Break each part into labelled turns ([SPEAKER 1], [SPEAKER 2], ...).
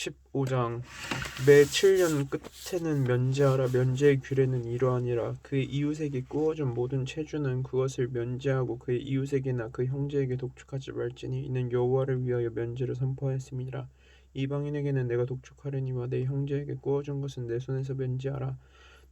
[SPEAKER 1] 15장 매 7년 끝에는 면제하라. 면제의 규례는 이러하니라. 그의 이웃에게 구워준 모든 체주는 그것을 면제하고 그의 이웃에게나 그 형제에게 독촉하지 말지니 이는 여호와를 위하여 면제를 선포하였음이라. 이방인에게는 내가 독촉하려니와 내 형제에게 구워준 것은 내 손에서 면제하라.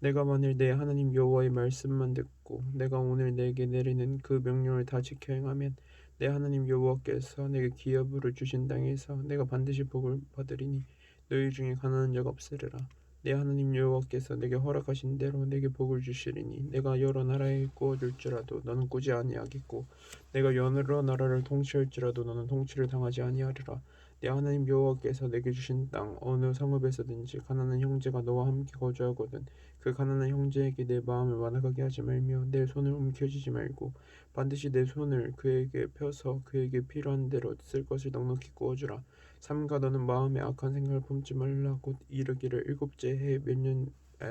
[SPEAKER 1] 내가 만일 내 하나님 여호와의 말씀만 듣고 내가 오늘 내게 내리는 그 명령을 다 지켜 행하면 내 하나님 여호와께서 내게 기업으로 주신 땅에서 내가 반드시 복을 받으리니 너희 중에 가난한 자가 없으리라. 내 하나님 여호와께서 내게 허락하신 대로 내게 복을 주시리니 내가 여러 나라에 구워줄지라도 너는 꾸지 아니하겠고 내가 여러 나라를 통치할지라도 너는 통치를 당하지 아니하리라. 내 하나님 여호와께서 내게 주신 땅 어느 성읍에서든지 가난한 형제가 너와 함께 거주하거든 그 가난한 형제에게 내 마음을 완악하게 하지 말며 내 손을 움켜쥐지 말고 반드시 내 손을 그에게 펴서 그에게 필요한 대로 쓸 것을 넉넉히 구워주라. 삼가 너는 마음에 악한 생각을 품지 말라. 곧 이르기를 일곱째 해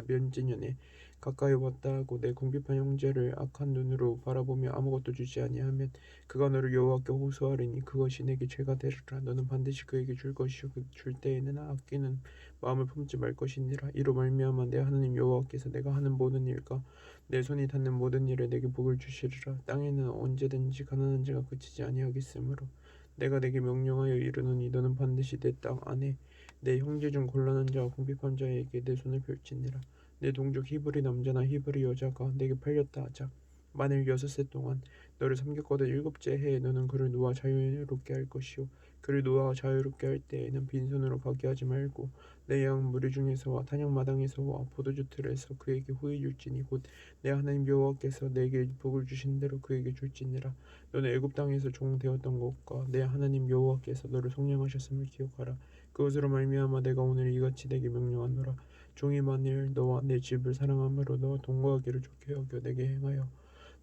[SPEAKER 1] 면제년에 가까이 왔다 하고 내 궁핍한 형제를 악한 눈으로 바라보며 아무것도 주지 아니하면 그가 너를 여호와께 호소하리니 그것이 내게 죄가 되리라. 너는 반드시 그에게 줄 것이요 줄 때에는 아끼는 마음을 품지 말 것이니라. 이로 말미암아 내 하나님 여호와께서 내가 하는 모든 일과 내 손이 닿는 모든 일에 내게 복을 주시리라. 땅에는 언제든지 가난한 자가 그치지 아니하겠으므로 내가 내게 명령하여 이르노니 너는 반드시 내 땅 안에 내 형제 중 곤란한 자와 궁핍한 자에게 내 손을 펼치니라. 내 동족 히브리 남자나 히브리 여자가 내게 팔렸다 하자. 만일 6세 동안 너를 섬겼거든 일곱째 해에 너는 그를 놓아 자유롭게 할 것이요 그를 놓아 자유롭게 할 때에는 빈손으로 가게 하지 말고 내 양 무리 중에서와 탄양 마당에서와 포도주 틀에서 그에게 후히 줄지니 곧 내 하나님 여호와께서 내게 복을 주신 대로 그에게 줄지니라. 너는 애굽 땅에서 종 되었던 것과 내 하나님 여호와께서 너를 속량하셨음을 기억하라. 그것으로 말미암아 내가 오늘 이같이 내게 명령하노라. 종이 만일 너와 내 집을 사랑함으로 너와 동거하기를 좋게 여겨 내게 행하여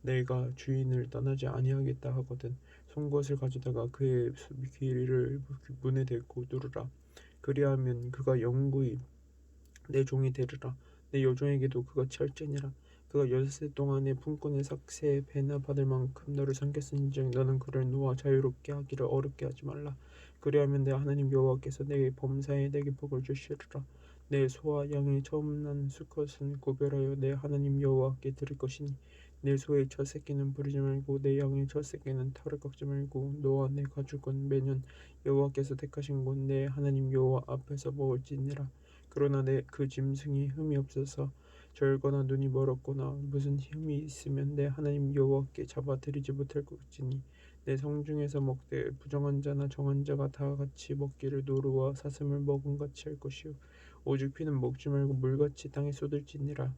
[SPEAKER 1] 내가 주인을 떠나지 아니하겠다 하거든 송곳을 가져다가 그의 귀를 문에 대고 누르라. 그리하면 그가 영구히 내 종이 되리라. 내 여종에게도 그같이 할지니라. 그가 6세 동안에 품꾼의 삭새 배나 받을 만큼 너를 섬겼은즉 너는 그를 놓아 자유롭게 하기를 어렵게 하지 말라. 그리하면 내 하나님 여호와께서 내게 범사에 내게 복을 주시리라. 내 소와 양의 처음 난 수컷은 구별하여 내 하나님 여호와께 드릴 것이니 내 소의 첫 새끼는 부리지 말고 내 양의 첫 새끼는 털을 깎지 말고 너와 내 가축은 매년 여호와께서 택하신 곳 내 하나님 여호와 앞에서 먹을지니라. 그러나 내 그 짐승이 흠이 없어서 절거나 눈이 멀었거나 무슨 흠이 있으면 내 하나님 여호와께 잡아 드리지 못할 것이니 내 성중에서 먹되 부정한 자나 정한 자가 다 같이 먹기를 노루와 사슴을 먹은 같이 할 것이요 오직 피는 먹지 말고 물같이 땅에 쏟을지니라.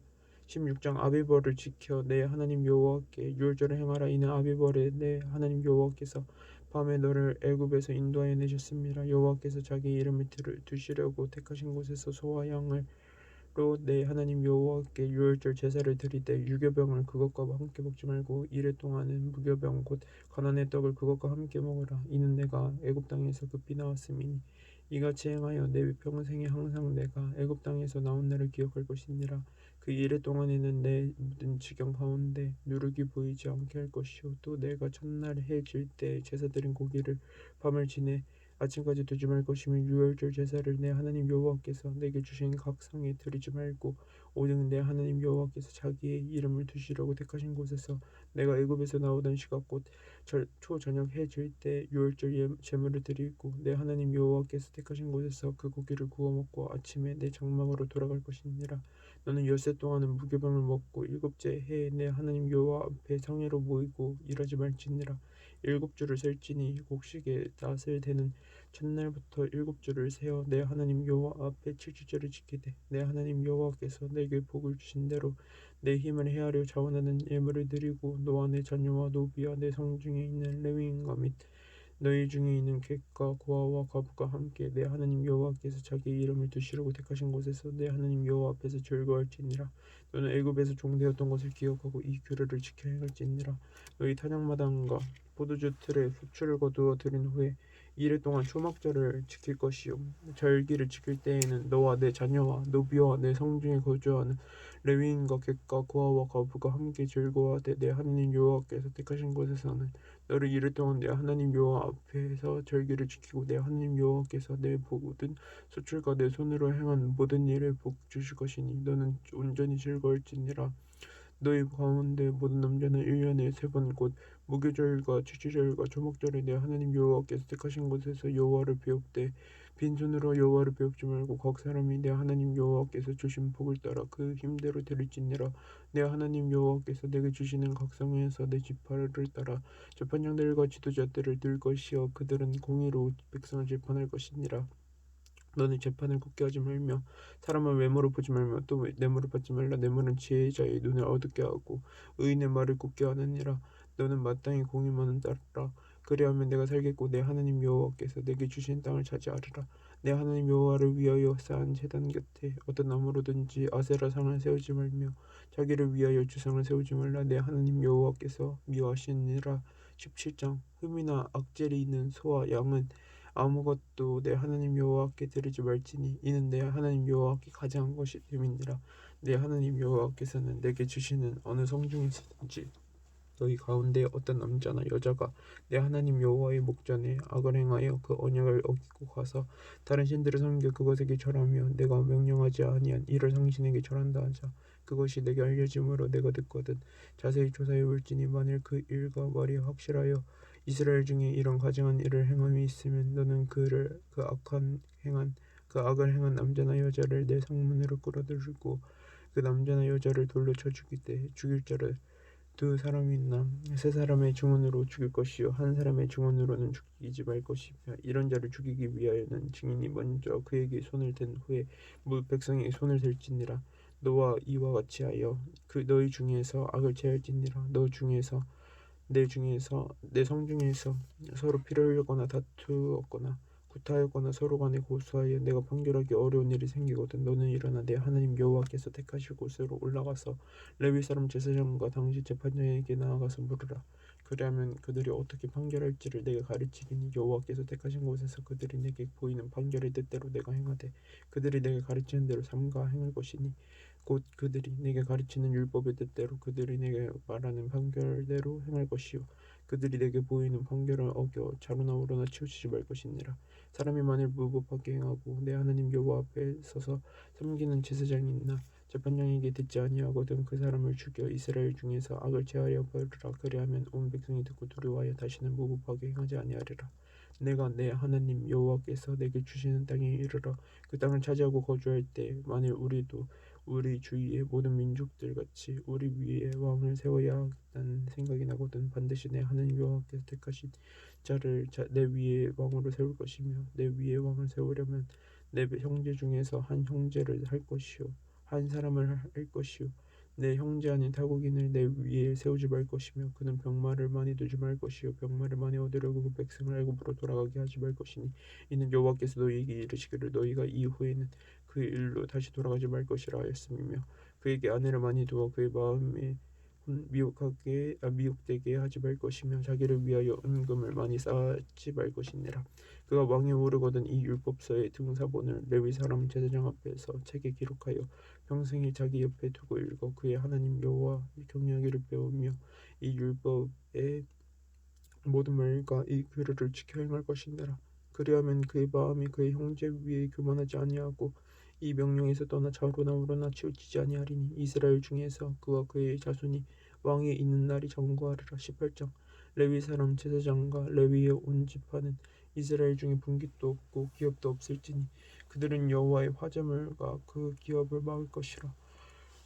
[SPEAKER 1] 16장 아비벌을 지켜 내 하나님 여호와께 유월절을 행하라. 이는 아비벌에 내 하나님 여호와께서 밤에 너를 애굽에서 인도하여 내셨습니다. 여호와께서 자기 이름을 두시려고 택하신 곳에서 소와 양을 내 하나님 여호와께 유월절 제사를 드리되 유교병을 그것과 함께 먹지 말고 이래 동안은 무교병 곧 가난의 떡을 그것과 함께 먹으라. 이는 내가 애굽 땅에서 급히 나왔음이니 이같이 행하여 내 평생에 항상 내가 애굽 땅에서 나온 날을 기억할 것이니라. 그 이래 동안에는 내 모든 지경 가운데 누룩이 보이지 않게 할 것이요 또 내가 첫날 해 질 때 제사 드린 고기를 밤을 지내 아침까지 두지 말 것이며 유월절 제사를 내 하나님 여호와께서 내게 주신 각 상에 드리지 말고 오직 내 하나님 여호와께서 자기의 이름을 두시려고 택하신 곳에서 내가 애굽에서 나오던 시각 곧 초저녁 해 질 때 유월절 제물을 드리고 내 하나님 여호와께서 택하신 곳에서 그 고기를 구워 먹고 아침에 내 장막으로 돌아갈 것이니라. 너는 엿새 동안은 무교병을 먹고 일곱째 해에 내 하나님 여호와 앞에 성회로 모이고 일하지 말지니라. 7주를 셀지니 곡식의 낫을 대는 첫날부터 7주를 세어 내 하나님 여호와 앞에 7주째를 지키되 내 하나님 여호와께서 내게 복을 주신 대로 내 힘을 헤아려 자원하는 예물을 드리고 너와 내 자녀와 노비와 내 성중에 있는 레위인과 및 너희 중에 있는 객과 고아와 과부가 함께 내 하나님 여호와께서 자기의 이름을 두시려고 택하신 곳에서 내 하나님 여호와 앞에서 즐거워할지니라. 너는 애굽에서 종되었던 것을 기억하고 이 규례를 지켜 행할지니라. 너희 타작마당과 포도주 틀에 후추를 거두어 들인 후에 이래 동안 초막절을 지킬 것이요 절기를 지킬 때에는 너와 내 자녀와 노비와 내 성중에 거주하는 레위인과 객과 고아와 과부가 함께 즐거워하되 내 하나님 여호와께서 택하신 곳에서는 너를 이래 동안 내 하나님 여호와 앞에서 절기를 지키고 내 하나님 여호와께서 내 모든 소출과 내 손으로 행한 모든 일에 복 주실 것이니 너는 온전히 즐거울지니라. 너희 가운데 모든 남자는 1년에 3번 곧 무교절과 주주절과 조목절에 내 하나님 여호와께서 택하신 곳에서 여호와를 배웁되 빈손으로 여호와를 배웁지 말고 각 사람이 내 하나님 여호와께서 주신 복을 따라 그 힘대로 드릴지니라. 내 하나님 여호와께서 내게 주시는 각 성에서 내 지파를 따라 재판장들과 지도자들을 들 것이여 그들은 공의로 백성을 재판할 것이니라. 너는 재판을 굳게 하지 말며 사람을 외모로 보지 말며 또 뇌물을 받지 말라. 뇌물은 지혜자의 눈을 어둡게 하고 의인의 말을 굳게 하느니라. 너는 마땅히 공의만은 따르라. 그리하면 내가 살겠고 내 하나님 여호와께서 내게 주신 땅을 차지하리라. 내 하나님 여호와를 위하여 쌓은 제단 곁에 어떤 나무로든지 아세라 상을 세우지 말며 자기를 위하여 주상을 세우지 말라. 내 하나님 여호와께서 미워하시니라. 17장 흠이나 악젤이 있는 소와 양은 아무것도 내 하나님 여호와께 드리지 말지니 이는 내 하나님 여호와께 가장한 것이 됨이니라. 내 하나님 여호와께서는 내게 주시는 어느 성중에서든지 너희 가운데 어떤 남자나 여자가 내 하나님 여호와의 목전에 악을 행하여 그 언약을 어기고 가서 다른 신들을 섬겨 그것에게 절하며 내가 명령하지 아니한 이를 당신에게 절한다 하자. 그것이 내게 알려짐으로 내가 듣거든 자세히 조사해 볼지니 만일 그 일과 말이 확실하여 이스라엘 중에 이런 가증한 일을 행함이 있으면 너는 그 악을 행한 남자나 여자를 내 상문으로 끌어들이고 그 남자나 여자를 돌로 쳐 죽이되 죽일 자를 2사람이나 3사람의 증언으로 죽일 것이요 한 사람의 증언으로는 죽이지 말 것이며 이런 자를 죽이기 위하여는 증인이 먼저 그에게 손을 댄 후에 백성에게 손을 댈지니라. 너와 이와 같이 하여 그 너희 중에서 악을 제할지니라. 너 중에서 내 성중에서 서로 피를 흘리거나 다투었거나 구타하였거나 서로 간에 고소하여 내가 판결하기 어려운 일이 생기거든 너는 일어나 내 하나님 여호와께서 택하실 곳으로 올라가서 레위 사람 제사장과 당시 재판장에게 나아가서 물으라. 그리하면 그들이 어떻게 판결할지를 내가 가르치리니 여호와께서 택하신 곳에서 그들이 내게 보이는 판결의 뜻대로 내가 행하되 그들이 내게 가르치는 대로 삼가 행할 것이니 곧 그들이 내게 가르치는 율법의 뜻대로 그들이 내게 말하는 판결대로 행할 것이요 그들이 내게 보이는 판결을 어겨 좌로나 우로나 치우치지 말 것이니라. 사람이 만일 무법하게 행하고 내 하나님 여호와 앞에 서서 섬기는 제사장이 있나 재판장에게 듣지 아니하거든 그 사람을 죽여 이스라엘 중에서 악을 제하여 버리라. 그리하면 온 백성이 듣고 두려워하여 다시는 무법하게 행하지 아니하리라. 내가 내 하나님 여호와께서 내게 주시는 땅에 이르러 그 땅을 차지하고 거주할 때 만일 우리도 우리 주위의 모든 민족들 같이 우리 위에 왕을 세워야 하겠다는 생각이 나거든 반드시 내 하나님 여호와께서 택하신 자를 내 위에 왕으로 세울 것이며 내 위에 왕을 세우려면 내 형제 중에서 한 형제를 할 것이요 한 사람을 할 것이요 내 형제 아닌 타국인을 내 위에 세우지 말 것이며 그는 병마를 많이 두지 말 것이요 병마를 많이 얻으려고 그 백성을 애굽으로 돌아가게 하지 말 것이니 이는 여호와께서 너희에게 이르시기를 너희가 이후에는 그 일로 다시 돌아가지 말 것이라 하였음이며 그에게 아내를 많이 두어 그의 마음에 미혹되게 하지 말 것이며 자기를 위하여 은금을 많이 쌓지 말 것이니라. 그가 왕에 오르거든 이 율법서의 등사본을 레위 사람 제사장 앞에서 책에 기록하여 평생에 자기 옆에 두고 읽어 그의 하나님 여호와 경외하기를 배우며 이 율법의 모든 말과 이 규례를 지켜 행할 것이니라. 그리하면 그의 마음이 그의 형제 위에 교만하지 아니하고 이 명령에서 떠나 좌우로나 우로나 치우치지 아니하리니 이스라엘 중에서 그와 그의 자손이 왕에 있는 날이 장구하리라. 18장 레위 사람 제사장과 레위의 온 지파는 이스라엘 중에 분깃도 없고 기업도 없을지니 그들은 여호와의 화제물과 그 기업을 막을 것이라.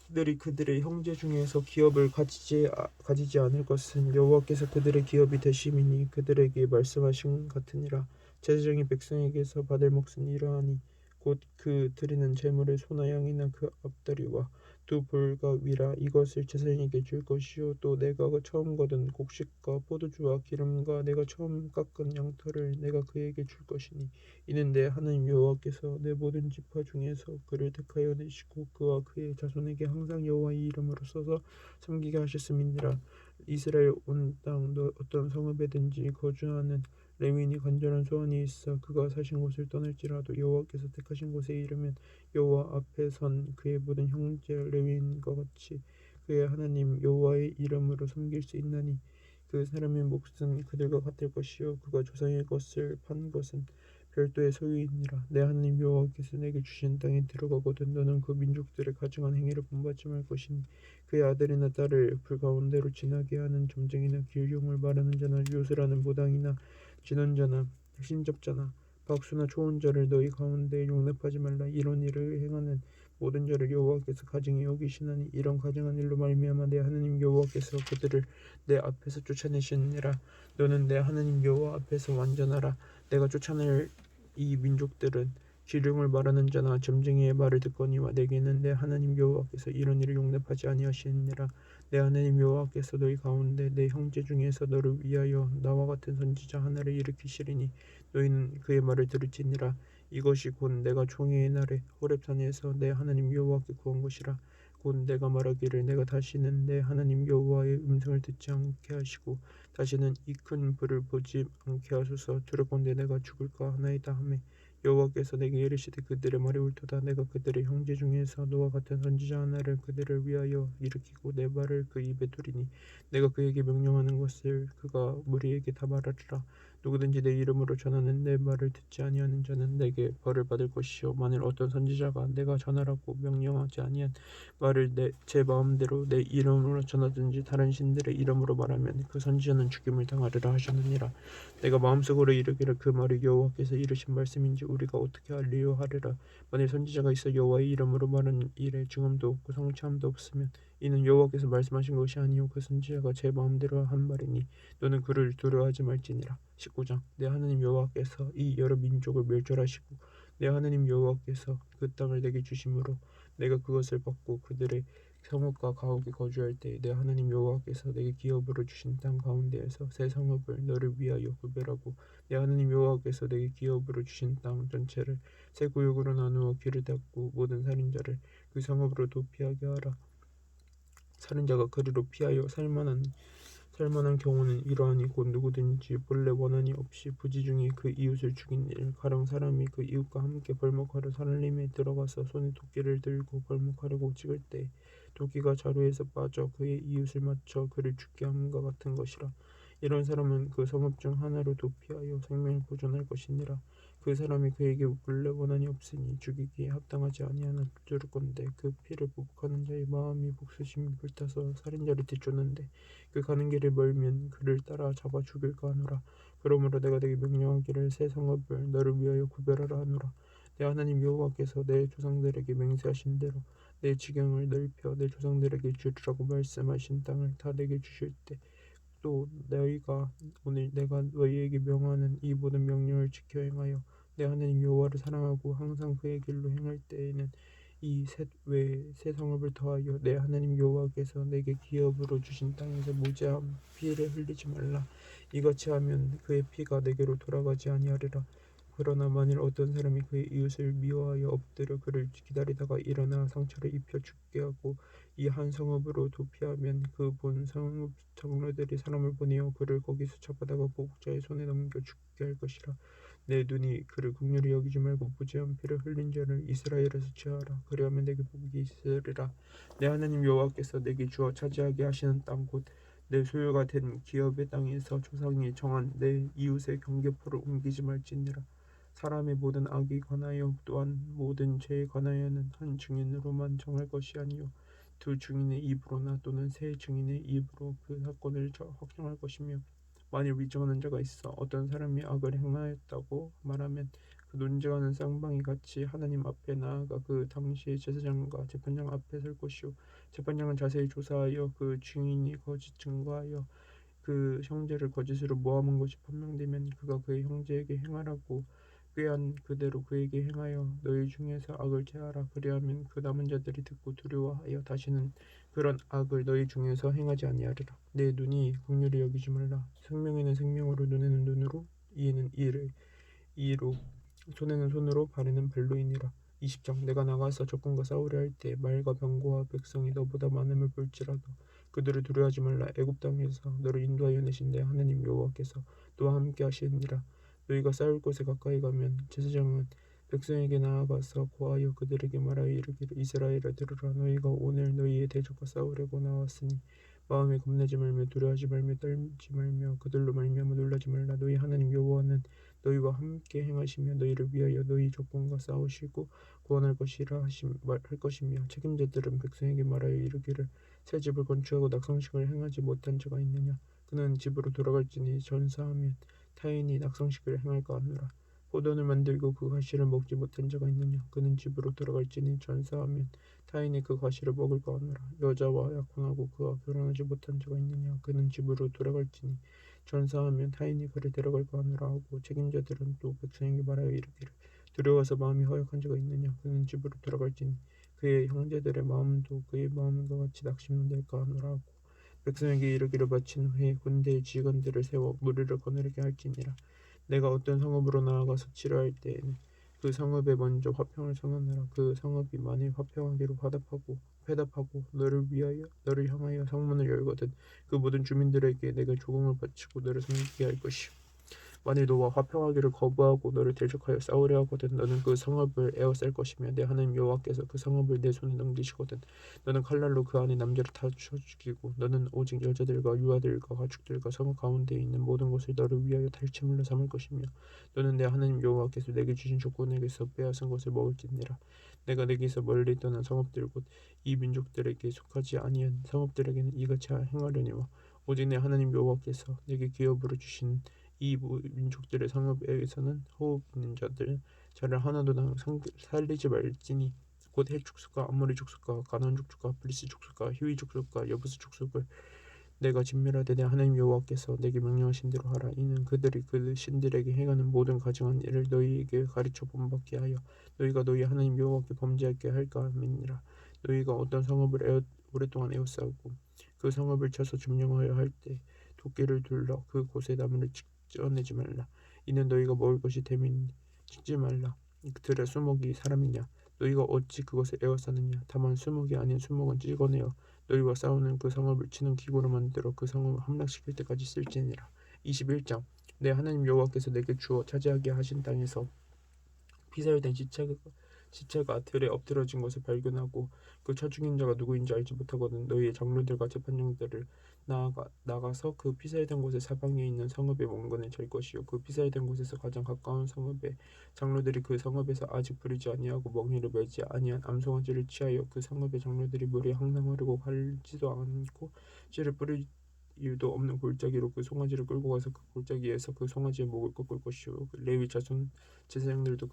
[SPEAKER 1] 그들이 그들의 형제 중에서 기업을 가지지 않을 것은 여호와께서 그들의 기업이 되심이니 그들에게 말씀하신 같으니라. 제사장이 백성에게서 받을 몫은 이러하니 곧 그 드리는 제물의 소나 양이나 그 앞다리와 2볼과 위라 이것을 제사장에게 줄 것이요 또 내가 처음 거둔 곡식과 포도주와 기름과 내가 처음 깎은 양털을 내가 그에게 줄 것이니 이는 내 하나님 여호와께서 내 모든 지파 중에서 그를 택하여 내시고 그와 그의 자손에게 항상 여호와의 이름으로 써서 섬기게 하셨음이니라. 이스라엘 온 땅 어떤 성읍에든지 거주하는 레위인이 간절한 소원이 있어 그가 사신 곳을 떠날지라도 여호와께서 택하신 곳에 이르면 여호와 앞에 선 그의 모든 형제 레위인과 같이 그의 하나님 여호와의 이름으로 섬길 수 있나니 그 사람의 몫은 그들과 같을 것이요 그가 조상의 것을 판 것은 별도의 소유이니라. 내 하나님 여호와께서 내게 주신 땅에 들어가거든 너는 그 민족들의 가증한 행위를 본받지 말 것이니 그의 아들이나 딸을 불 가운데로 지나게 하는 점쟁이나 길흉을 말하는 자나 요술하는 무당이나 진언자나 신접자나 박수나 초혼자를 너희 가운데 용납하지 말라. 이런 일을 행하는 모든 자를 여호와께서 가증히 여기시나니 이런 가증한 일로 말미암아 내 하나님 여호와께서 그들을 내 앞에서 쫓아내시느니라. 너는 내 하나님 여호와 앞에서 완전하라. 내가 쫓아낼 이 민족들은 기륭을 말하는 자나 점쟁이의 말을 듣거니와 내게는 내 하나님 여호와께서 이런 일을 용납하지 아니하시느니라. 내 하나님 여호와께서 너희 가운데 내 형제 중에서 너를 위하여 나와 같은 선지자 하나를 일으키시리니 너희는 그의 말을 들을지니라. 이것이 곧 내가 총회의 날에 호렙산에서 내 하나님 여호와께 구한 것이라. 곧 내가 말하기를 내가 다시는 내 하나님 여호와의 음성을 듣지 않게 하시고 다시는 이 큰 불을 보지 않게 하소서. 두렵건대 내가 죽을까 하나이다 하매 여호와께서 내게 이르시되 그들의 말이 옳도다. 내가 그들의 형제 중에서 너와 같은 선지자 하나를 그들을 위하여 일으키고 내 말을 그 입에 두리니 내가 그에게 명령하는 것을 그가 무리에게 다 말하리라. 누구든지 내 이름으로 전하는 내 말을 듣지 아니하는 자는 내게 벌을 받을 것이요 만일 어떤 선지자가 내가 전하라고 명령하지 아니한 말을 제 마음대로 내 이름으로 전하든지 다른 신들의 이름으로 말하면 그 선지자는 죽임을 당하리라 하셨느니라. 내가 마음속으로 이르기를 그 말이 여호와께서 이르신 말씀인지 우리가 어떻게 알리요 하리라. 만일 선지자가 있어 여호와의 이름으로 말하는 일에 증언도 없고 성취함도 없으면 이는 여호와께서 말씀하신 것이 아니요 그 선지자가 제 마음대로 한 말이니 너는 그를 두려워하지 말지니라. 19장 내 하나님 여호와께서 이 여러 민족을 멸절하시고 내 하나님 여호와께서 그 땅을 내게 주심으로 내가 그것을 받고 그들의 성읍과 가옥에 거주할 때 내 하나님 여호와께서 내게 기업으로 주신 땅 가운데에서 새 성읍을 너를 위하여 구별하고 내 하나님 여호와께서 내게 기업으로 주신 땅 전체를 새 구역으로 나누어 길을 닫고 모든 살인자를 그 성읍으로 도피하게 하라. 살인자가 그리로 피하여 살만한 경우는 이러하니 곧 누구든지 본래 원한이 없이 부지중에 그 이웃을 죽인 일 가령 사람이 그 이웃과 함께 벌목하러 산림에 들어가서 손에 도끼를 들고 벌목하려고 찍을 때 도끼가 자루에서 빠져 그의 이웃을 맞춰 그를 죽게 함과 같은 것이라. 이런 사람은 그 성읍 중 하나로 도피하여 생명을 보존할 것이니라. 그 사람이 그에게 본래 원한이 없으니 죽이기에 합당하지 아니하나 두렵건대 그 피를 보복하는 자의 마음이 복수심이 불타서 살인자를 뒤쫓는데 그 가는 길을 멀면 그를 따라 잡아 죽일까 하노라. 그러므로 내가 내게 명령하기를 새 성읍을 너를 위하여 구별하라 하노라. 내 하나님 여호와께서 내 조상들에게 맹세하신 대로 내 지경을 넓혀 내 조상들에게 주리라고 말씀하신 땅을 다 내게 주실 때 또 너희가 오늘 내가 너희에게 명하는 이 모든 명령을 지켜 행하여 내 하나님 여호와를 사랑하고 항상 그의 길로 행할 때에는 이 셋 외에 새 성읍을 더하여 내 하나님 여호와께서 내게 기업으로 주신 땅에서 무죄한 피를 흘리지 말라. 이같이 하면 그의 피가 내게로 돌아가지 아니하리라. 그러나 만일 어떤 사람이 그의 이웃을 미워하여 엎드려 그를 기다리다가 일어나 상처를 입혀 죽게 하고 이 한 성읍으로 도피하면 그 본 성읍 장로들이 사람을 보내어 그를 거기서 잡아다가 보복자의 손에 넘겨 죽게 할 것이라. 내 눈이 그를 긍휼히 여기지 말고 무죄한 피를 흘린 자를 이스라엘에서 취하라. 그리하면 내게 복이 있으리라. 내 하나님 여호와께서 내게 주어 차지하게 하시는 땅 곧 내 소유가 된 기업의 땅에서 조상이 정한 내 이웃의 경계포를 옮기지 말지니라. 사람의 모든 악에 관하여 또한 모든 죄에 관하여는 한 증인으로만 정할 것이 아니요 두 증인의 입으로나 또는 세 증인의 입으로 그 사건을 확정할 것이며 만일 위증하는 자가 있어 어떤 사람이 악을 행하였다고 말하면 그 논증하는 쌍방이 같이 하나님 앞에 나아가 그 당시의 제사장과 재판장 앞에 설 것이요 재판장은 자세히 조사하여 그 증인이 거짓 증거하여 그 형제를 거짓으로 모함한 것이 판명되면 그가 그의 형제에게 행하라고 꾀한 그대로 그에게 행하여 너희 중에서 악을 제하라. 그리하면 그 남은 자들이 듣고 두려워하여 다시는 그런 악을 너희 중에서 행하지 아니하리라. 내 눈이 긍휼히 여기지 말라. 생명에는 생명으로 눈에는 눈으로 이에는 이로 손에는 손으로 발에는 발로이니라. 20장 내가 나가서 적군과 싸우려 할 때 말과 병거와 백성이 너보다 많음을 볼지라도 그들을 두려워하지 말라. 애굽 땅에서 너를 인도하여 내신 내 하나님 여호와께서 너와 함께 하시느니라. 너희가 싸울 곳에 가까이 가면 제사장은 백성에게 나아가서 고하여 그들에게 말하여 이르기를 이스라엘아 들으라. 너희가 오늘 너희의 대적과 싸우려고 나왔으니 마음에 겁내지 말며 두려워하지 말며 떨지 말며 그들로 말미암아 놀라지 말라. 너희 하나님 여호와는 너희와 함께 행하시며 너희를 위하여 너희 적군과 싸우시고 구원할 것이라 할 것이며 책임자들은 백성에게 말하여 이르기를 새 집을 건축하고 낙성식을 행하지 못한 자가 있느냐. 그는 집으로 돌아갈지니 전사하면 타인이 낙성식을 행할까 하노라. 포도를 만들고 그 과실을 먹지 못한 자가 있느냐. 그는 집으로 돌아갈지니 전사하면 타인이 그 과실을 먹을까 하노라. 여자와 약혼하고 그와 결혼하지 못한 자가 있느냐. 그는 집으로 돌아갈지니 전사하면 타인이 그를 데려갈까 하노라 하고 책임자들은 또 백성에게 말하여 이르기를 두려워서 마음이 허약한 자가 있느냐. 그는 집으로 돌아갈지니 그의 형제들의 마음도 그의 마음과 같이 낙심될까 하노라 하고 백성에게 이르기를 마친 후에 군대의 지휘관들을 세워 무리를 거느리게 할지니라. 내가 어떤 성읍으로 나아가서 치료할 때에는 그 성읍에 먼저 화평을 선언하라. 그 성읍이 만일 화평하기로 회답하고 너를 향하여 성문을 열거든 그 모든 주민들에게 내가 조공을 바치고 너를 섬기게 할 것이요. 만일 너와 화평하기를 거부하고 너를 대적하여 싸우려 하거든 너는 그 성읍을 에워쌀 것이며 내 하나님 여호와께서 그 성읍을 내 손에 넘기시거든 너는 칼날로 그 안에 남자를 다 쳐 죽이고 너는 오직 여자들과 유아들과 가축들과 성읍 가운데에 있는 모든 것을 너를 위하여 탈취물로 삼을 것이며 너는 내 하나님 여호와께서 내게 주신 조건에게서 빼앗은 것을 먹을지니라. 내가 내게서 멀리 떠난 성읍들 곧 이 민족들에게 속하지 아니한 성읍들에게는 이같이 행하려니와 오직 내 하나님 여호와께서 내게 기업으로 주신 이 민족들의 성읍에서는 호흡 있는 자를 하나도 살리지 말지니 곧 헷 족속과 아모리 족속과 가나안 족속과 브리스 족속과 히위 족속과 여부스 족속을 내가 진멸하되 내 하나님 여호와께서 내게 명령하신 대로 하라. 이는 그들이 그 신들에게 행하는 모든 가증한 일을 너희에게 가르쳐 본받게 하여 너희가 너희 하나님 여호와께 범죄하게 할까 함이니라. 너희가 어떤 성읍을 오랫동안 에워싸고 그 성읍을 쳐서 점령하여 할 때 도끼를 둘러 그 곳에 나무를 찢어내지 말라. 이는 너희가 먹을 것이 됨이니 찍지 말라. 들의 수목이 사람이냐. 너희가 어찌 그것을 에워싸느냐. 다만 수목이 아닌 수목은 찍어내어 너희와 싸우는 그 성읍을 치는 기구로 만들어 그 성읍을 함락시킬 때까지 쓸지니라. 21장 내 하나님 여호와께서 내게 주어 차지하게 하신 땅에서 피살된 시체가 들에 엎드러진 것을 발견하고 그 쳐 죽인 자가 누구인지 알지 못하거든 너희의 장로들과 재판장들을 나가서 그 피살된 곳의 사방에 있는 성읍의 원근을 잴 것이요 그 피살된 곳에서 가장 가까운 성읍의 장로들이 그 성읍에서 아직 부리지 아니하고 멍에를 매지 아니한 암송아지를 취하여 그 성읍의 장로들이 물에 항상 흐르고 갈지도 않고 씨를 뿌릴 이유도 없는 골짜기로 그 송아지를 끌고 가서 그 골짜기에서 그 송아지의 목을 꺾을 것이요 레위 자손 제사장들도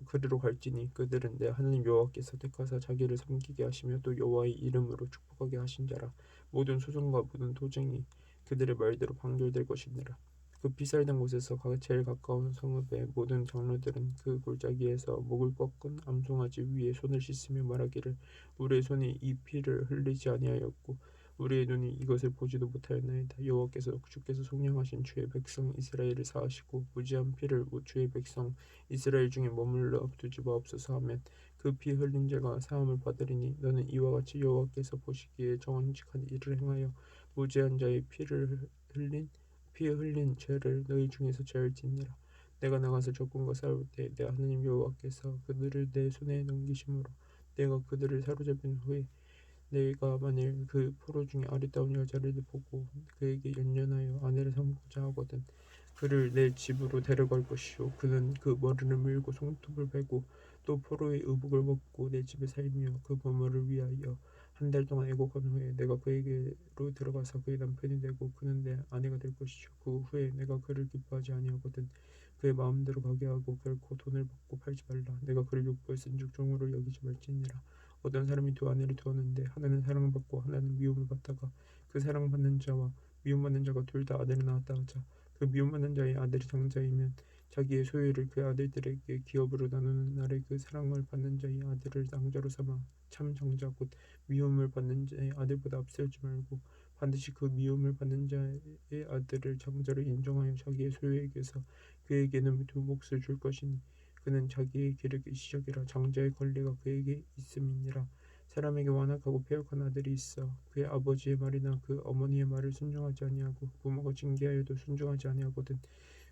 [SPEAKER 1] 그리로 갈지니 그들은 내 하나님 여호와께서 택하사 자기를 섬기게 하시며 또 여호와의 이름으로 축복하게 하신 자라. 모든 소송과 모든 도쟁이 그들의 말대로 판결될 것이니라. 그 피살된 곳에서 제일 가까운 성읍의 모든 장로들은 그 골짜기에서 목을 꺾은 암송아지 위에 손을 씻으며 말하기를 우리의 손이 이 피를 흘리지 아니하였고 우리의 눈이 이것을 보지도 못하였나이다. 여호와께서 주께서 속량하신 주의 백성 이스라엘을 사하시고 무지한 피를 주의 백성 이스라엘 중에 머물러 두지 마옵소서 하면 그 피 흘린 자가 사함을 받으리니 너는 이와 같이 여호와께서 보시기에 정직한 일을 행하여 무지한 자의 피 흘린 죄를 너희 중에서 제할지니라. 내가 나가서 적군과 싸울 때 내 하나님 여호와께서 그들을 내 손에 넘기심으로 내가 그들을 사로잡은 후에 내가 만일 그 포로 중에 아리따운 여자를 보고 그에게 연연하여 아내를 삼고자 하거든 그를 내 집으로 데려갈 것이요 그는 그 머리를 밀고 손톱을 베고 또 포로의 의복을 벗고 내 집에 살며 그 부모를 위하여 한 달 동안 애곡한 후에 내가 그에게로 들어가서 그의 남편이 되고 그는 내 아내가 될 것이요 그 후에 내가 그를 기뻐하지 아니하거든 그의 마음대로 가게 하고 결코 돈을 받고 팔지 말라. 내가 그를 욕보했은즉 종으로 여기지 말지니라. 어떤 사람이 두 아내를 두었는데 하나는 사랑받고 하나는 미움을 받다가 그 사랑받는 자와 미움받는 자가 둘 다 아들을 낳았다 하자. 그 미움받는 자의 아들이 장자이면 자기의 소유를 그 아들들에게 기업으로 나누는 날에 그 사랑을 받는 자의 아들을 낭자로 삼아 참 장자 곧 미움을 받는 자의 아들보다 앞세우지 말고 반드시 그 미움을 받는 자의 아들을 장자로 인정하여 자기의 소유에게서 그에게는 두 몫을 줄 것이니 그는 자기의 기력의 시작이라 장자의 권리가 그에게 있음이니라. 사람에게 완악하고 패역한 아들이 있어 그의 아버지의 말이나 그 어머니의 말을 순종하지 아니하고 부모가 징계하여도 순종하지 아니하거든.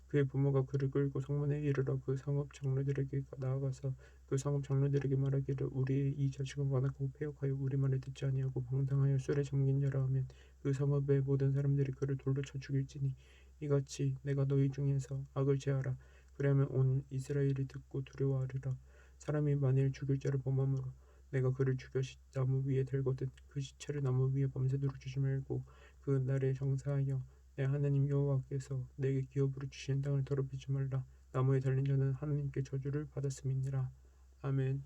[SPEAKER 1] 그의 부모가 그를 끌고 성문에 이르러 그 상업 장로들에게 나아가서 그 상업 장로들에게 말하기를 우리의 이 자식은 완악하고 패역하여 우리 말을 듣지 아니하고 방탕하여 술에 잠긴 자라 하면 그 성읍의 모든 사람들이 그를 돌로 쳐 죽일지니 이같이 내가 너희 중에서 악을 제하라. 그리하면 온 이스라엘이 듣고 두려워하리라. 사람이 만일 죽일 자를 범함으로 내가 그를 죽여 나무 위에 들거든 그 시체를 나무 위에 밤새도록 주지 말고 그 날에 정사하여 내 하나님 여호와께서 내게 기업으로 주신 땅을 더럽히지 말라. 나무에 달린 자는 하나님께 저주를 받았음이니라. 아멘.